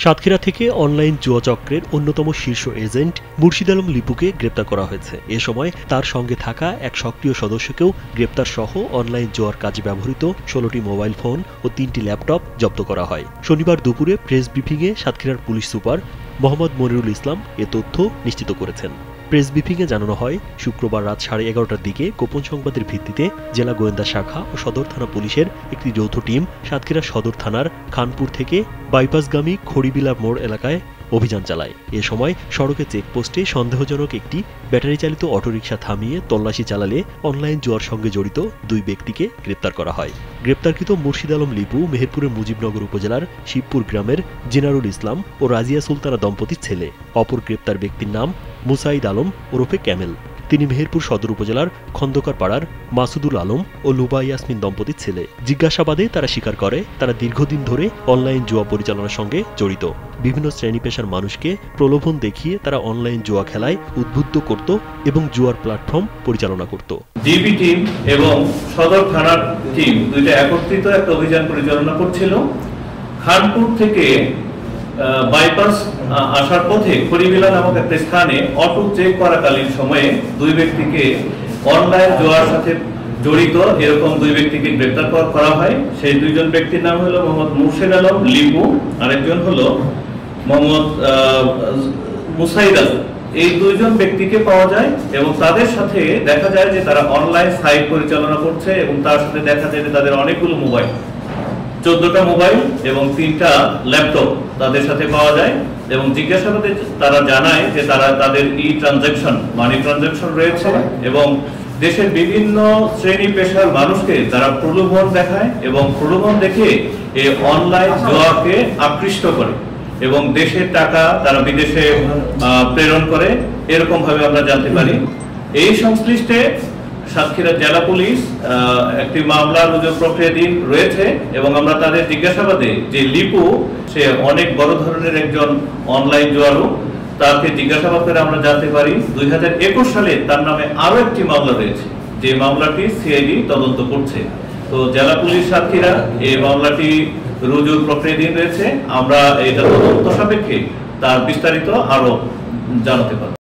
সাতক্ষীরা থেকে অনলাইন জুয়া চক্রের অন্যতম শীর্ষ এজেন্ট মুর্শিদ আলম লিপুকে গ্রেপ্তার করা হয়েছে। এ সময় তার সঙ্গে থাকা এক সক্রিয় সদস্যকেও গ্রেপ্তার সহ অনলাইন জুয়ার কাজে ব্যবহৃত ১৬টি মোবাইল ফোন ও ৩টি ল্যাপটপ জব্দ করা হয়। শনিবার দুপুরে প্রেস ব্রিফিংয়ে সাতক্ষীরার পুলিশ সুপার মোহাম্মদ মনিরুল ইসলাম এ তথ্য নিশ্চিত করেছেন। প্রেস ব্রিফিংয়ে জানানো হয়, শুক্রবার রাত 11:30টার দিকে গোপন সংবাদের ভিত্তিতে জেলা গোয়েন্দা শাখা ও সদর থানা পুলিশের একটি যৌথ টিম সাতক্ষীরা সদর থানার খানপুর থেকে বাইপাসগামী খড়িবিলা মোড় এলাকায় অভিযান চালায়। এ সময় সড়কে চেকপোস্টে সন্দেহজনক একটি ব্যাটারি চালিত অটোরিকশা থামিয়ে তল্লাশি চালালে অনলাইন জুয়ার সঙ্গে জড়িত ২ ব্যক্তিকে গ্রেপ্তার করা হয়। গ্রেপ্তারকৃত মুর্শিদ আলম লিপু মেহেরপুরের মুজিবনগর উপজেলার শিবপুর গ্রামের জিনারুল ইসলাম ও রাজিয়া সুলতানা দম্পতির ছেলে। অপর গ্রেপ্তার ব্যক্তির নাম মুসাইদ আলম ওরফে ক্যামেল। তিনি মেহেরপুর সদর উপজেলার খন্দকার পাড়ার মাসুদুল আলম ও লুবা ইয়াসমিন দম্পতির ছেলে। জিজ্ঞাসাবাদে তারা স্বীকার করে তারা দীর্ঘদিন ধরে অনলাইন জুয়া পরিচালনার সঙ্গে জড়িত। বিভিন্ন শ্রেণী পেশার মানুষকে প্রলোভন দেখিয়ে তারা অনলাইন জুয়া খেলায় উদ্বুদ্ধ করত এবং জুয়ার প্ল্যাটফর্ম পরিচালনা করত। ডিবি টিম এবং সদর থানার টিম দুইটা একত্রিত একটা অভিযান পরিচালনা করছিল। খানপুর থেকে বাইপাস আসার পথে খড়িবিলা নামক একটা স্থানে অটো চেক করাকালীন সময়ে ২ ব্যক্তিকে অনলাইন জুয়ার সাথে জড়িত এরকম ২ ব্যক্তিকে গ্রেপ্তার করা হয়। সেই ২ জন ব্যক্তির নাম হলো মোহাম্মদ মুর্শিদ আলম লিপু, আরেকজন হলো মোহাম্মদ মুসাইদ আলম। এই ২ জন ব্যক্তিকে পাওয়া যায় এবং তাদের সাথে দেখা যায় যে তারা অনলাইন সাইট পরিচালনা করছে এবং তার সাথে দেখা যায় যে তাদের অনেকগুলো মোবাইল, ১৪টা মোবাইল এবং ৩টা ল্যাপটপ তাদের সাথে পাওয়া যায়। এবং জিজ্ঞাসাবাদে তারা জানায় যে তাদের মানি ট্রানজাকশন রয়েছে এবং দেশের বিভিন্ন শ্রেণী পেশার মানুষকে তারা প্রলোভন দেখায় এবং প্রলোভন দেখে এই অনলাইন জুয়াকে আকৃষ্ট করে এবং দেশের টাকা তারা বিদেশে প্রেরণ করে, এরকম ভাবে আমরা জানতে পারি। এই সংশ্লিষ্টে সাতক্ষীরা জেলা পুলিশ একটি মামলা রুজু প্রক্রিয়াধীন রয়েছে এবং আমরা তাদের জিজ্ঞাসাবাদে যে লিপু সে অনেক বড় ধরনের একজন অনলাইন জুয়ারু, তাকে জিজ্ঞাসাবাদ করে আমরা জানতে পারি ২০২১ সালে তার নামে আরো একটি মামলা রয়েছে, যে মামলাটি সিআইডি তদন্ত করছে। তো জেলা পুলিশ সাতক্ষীরা এই মামলাটি রুজুর প্রক্রিয়াধীন রয়েছে। আমরা এটা তদন্ত সাপেক্ষে তার বিস্তারিত আরো জানাতে পারব।